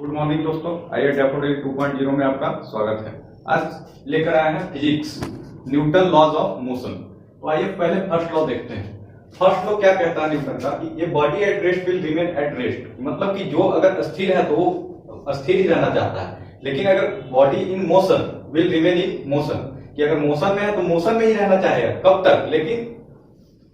Good morning दोस्तों, आइए daffodil 2.0 में आपका स्वागत है। आज लेकर आए हैं physics, Newton laws of motion. तो आइए पहले फर्स्ट लॉ देखते हैं। फर्स्ट लॉ क्या कहता है न्यूटन का कि ये body at rest will remain at rest, मतलब कि जो अगर स्थिर है तो वो स्थिर ही रहना चाहता है, लेकिन अगर body in motion will remain in motion, कि अगर मोशन में है तो मोशन में ही रहना चाहेगा। कब तक? लेकिन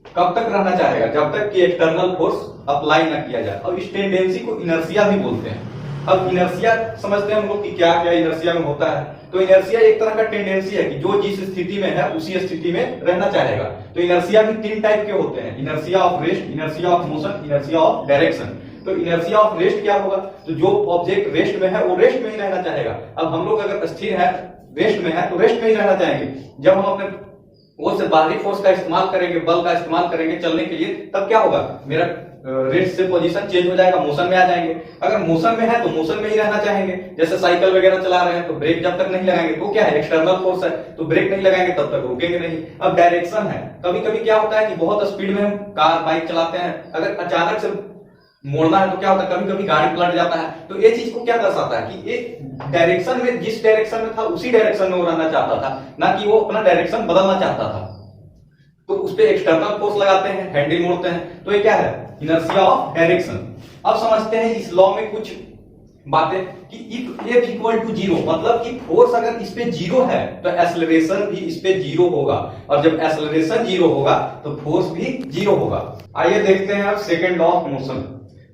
कब तक रहना चाहेगा? जब तक कि एक्सटर्नल फोर्स अप्लाई ना किया जाए। और इस टेंडेंसी को इनर्शिया भी बोलते हैं। अब इनर्शिया समझते हैं हम लोग कि क्या क्या इनर्शिया में होता है। तो इनर्शिया एक तरह का टेंडेंसी है कि जो जिस स्थिति में है उसी स्थिति में रहना चाहेगा। तो इनर्शिया भी तीन टाइप के होते हैं: inertia of rest, inertia of motion, inertia of direction. तो इनर्शिया ऑफ रेस्ट क्या होगा? तो जो ऑब्जेक्ट रेस्ट में है वो रेस्ट में ही रहना चाहेगा। अब हम लोग अगर स्थिर है, रेस्ट में है, तो रेस्ट में ही रहना चाहेंगे। जब हम अपने वो से बाहरी फोर्स का इस्तेमाल करेंगे, बल का इस्तेमाल करेंगे चलने के लिए, तब क्या होगा? मेरा रेस्ट से पोजीशन चेंज हो जाएगा, मोशन में आ जाएंगे। अगर मोशन में है तो मोशन में ही रहना चाहेंगे। जैसे साइकिल वगैरह चला रहे हैं तो ब्रेक जब तक नहीं लगाएंगे तो क्या है? एक्सटर्नल फोर्स है, तो ब्रेक नहीं लगाएंगे तब तक रुकेंगे नहीं। अब डायरेक्शन है, कभी कभी क्या होता है कि बहुत स्पीड में हम कार बाइक चलाते हैं, अगर अचानक से मोड़ना है तो क्या होता है? कभी कभी गाड़ी पलट जाता है। तो ये चीज को क्या दर्शाता है कि एक डायरेक्शन में, जिस डायरेक्शन में था उसी डायरेक्शन में वो रहना चाहता था, ना कि वो अपना डायरेक्शन बदलना चाहता था। तो उस पर एक्सटर्नल फोर्स लगाते हैं, हैंडल मोड़ते हैं, तो ये क्या है? Inertia of direction. अब समझते हैं इस लॉ में कुछ बातें कि if F equal to zero, मतलब कि फोर्स अगर इस पे जीरो है तो एक्सेलरेशन भी इस पे जीरो होगा, और जब एक्सेलरेशन जीरो होगा तो फोर्स भी जीरो होगा। आइए देखते हैं अब second law of motion.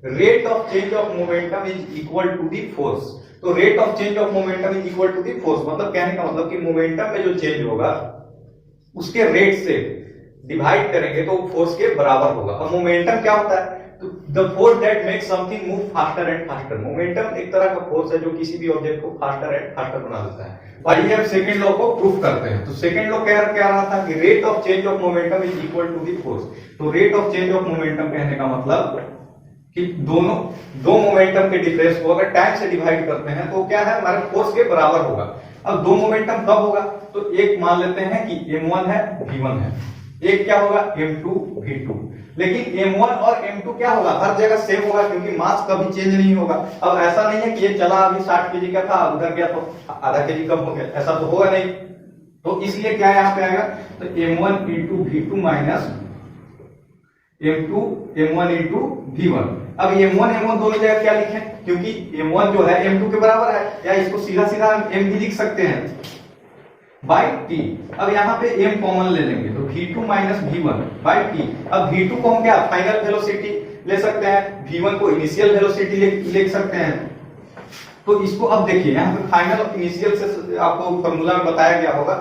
Rate of change of momentum is equal to the force. तो rate of change of momentum is equal to the force, मतलब कहने का मतलब कि मोमेंटम में जो चेंज होगा उसके रेट से डिवाइड करेंगे तो फोर्स के बराबर होगा। और मोमेंटम क्या होता है? तो the force that makes something move faster and faster. Momentum एक तरह का फोर्स है जो किसी भी ऑब्जेक्ट को फास्टर एंड फास्टर बना देता है। आइए अब सेकंड लॉ को प्रूफ करते हैं। तो सेकंड लॉ क्या रहा था कि rate of change of momentum is equal to the force. तो rate of change of momentum कहने का मतलब कि दोनों दो मोमेंटम के डिफरेंस को अगर टाइम से डिवाइड करते हैं तो क्या है? हमारे फोर्स के बराबर होगा। अब दो मोमेंटम कब होगा? तो एक मान लेते हैं कि m1 है, v1 है, एक क्या होगा? m2 v2। लेकिन m1 और m2 क्या होगा? हर जगह सेम होगा, क्योंकि मास कभी चेंज नहीं होगा। अब ऐसा नहीं है कि ये चला अभी 60 केजी का था, उधर गया तो आधा केजी कम हो गया, ऐसा तो होगा नहीं। तो इसलिए क्या यहाँ पे आएगा? तो m1 into v2 minus m2 m1 into v1। अब m1 दोनों जगह क्या लिखें? क्योंकि m1 जो है m2 के बराबर है, या इसको सीधा सीधा m भी लिख सकते हैं बाई टी। अब यहाँ पे m कॉमन ले लेंगे तो v2 minus v1 by T. अब v2 को हम क्या फाइनल वेलोसिटी ले सकते हैं, v1 को इनिशियल वेलोसिटी लिख सकते हैं। तो इसको अब देखिए, यहाँ पे फाइनल और इनिशियल से आपको फॉर्मूला में बताया गया होगा,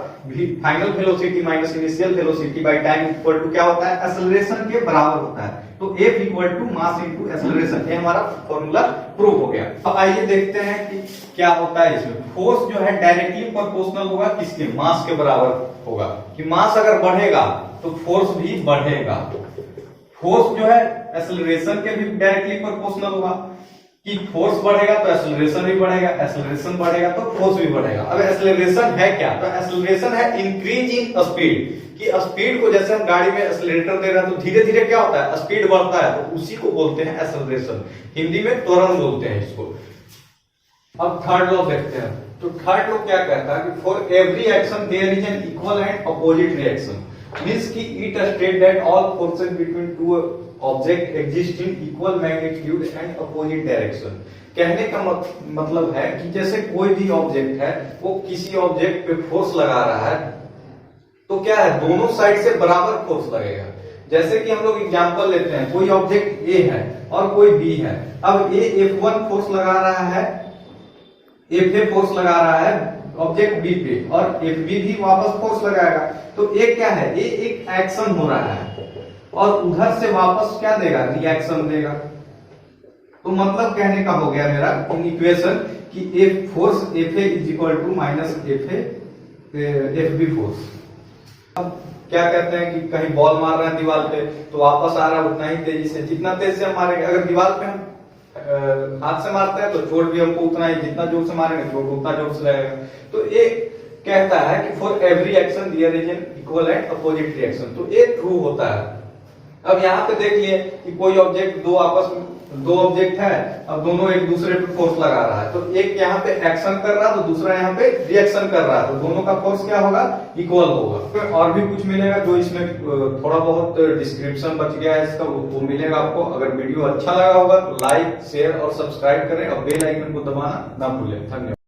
final velocity minus initial velocity by time equal to क्या होता है? एक्सेलरेशन के बराबर होता है। तो F equal to mass into acceleration, ये हमारा फॉर्मूला प्रूव हो गया। अब आइए देखते हैं कि क्या होता है इसमें। फोर्स जो है डायरेक्टली प्रोपोर्शनल होगा किसके? मास के बराबर होगा। कि मास अगर बढ़ेगा तो फोर्स भी बढ़ेगा। फोर्स जो है एक्सेलरेशन के भी डायरेक्टली प्रोपोर्शनल होगा, कि फोर्स बढ़ेगा तो एक्सेलरेशन भी बढ़ेगा, एक्सेलरेशन बढ़ेगा तो फोर्स भी बढ़ेगा। अब एक्सेलरेशन है क्या? तो एक्सेलरेशन है इंक्रीज इन स्पीड, कि स्पीड को जैसे हम गाड़ी में एक्सेलरेटर दे रहे हैं तो धीरे धीरे क्या होता है? स्पीड बढ़ता है, तो उसी को बोलते हैं एक्सेलरेशन। हिंदी में त्वरण बोलते हैं इसको। अब थर्ड लॉ देखते हैं। तो थर्ड लॉ क्या कहता है कि for every action there is an equal and opposite reaction. Means कि it state that all forces between two object exist in equal magnitude and opposite direction. कहने का मतलब है कि जैसे कोई भी ऑब्जेक्ट है, वो किसी ऑब्जेक्ट पे फोर्स लगा रहा है तो क्या है? दोनों साइड से बराबर फोर्स लगेगा। जैसे कि हम लोग एग्जांपल लेते हैं, कोई ऑब्जेक्ट ए है और कोई बी है। अब ए F1 फोर्स लगा रहा है, FA फोर्स लगा रहा है ऑब्जेक्ट बी पे, और FB भी वापस फोर्स लगाएगा। तो ये क्या है? ये एक एक्शन हो रहा है और उधर से वापस क्या देगा? रिएक्शन देगा। तो मतलब कहने का हो गया मेरा इन इक्वेशन कि F force FA is equal to minus FB force. अब क्या कहते हैं कि कहीं बॉल मार रहे हैं दीवार पे तो वापस आ रहा है उतना ही तेजी से, जितना तेज से हम मारेंगे। अगर दीवार पे हम हाथ से मारते हैं तो चोट भी हमको उतना ही, जितना जोर से मारेंगे चोट उतना जोर से लगेगा। तो ये कहता है कि for every action there is an equal and opposite reaction. तो ये ट्रू होता है। अब यहाँ पे देख लिए कि कोई ऑब्जेक्ट दो आपस में दो ऑब्जेक्ट है, अब दोनों एक दूसरे पे फोर्स लगा रहा है, तो एक यहाँ पे एक्शन कर रहा है तो दूसरा यहाँ पे रिएक्शन कर रहा है, तो दोनों का फोर्स क्या होगा, इक्वल होगा। तो और भी कुछ मिलेगा जो इसमें थोड़ा बहुत डिस्क्रिप्शन बच गया है इसका, वो मिलेगा आपको। अगर वीडियो अच्छा लगा होगा तो लाइक शेयर और सब्सक्राइब करें और बेल आइकन को दबाना ना भूलें। धन्यवाद।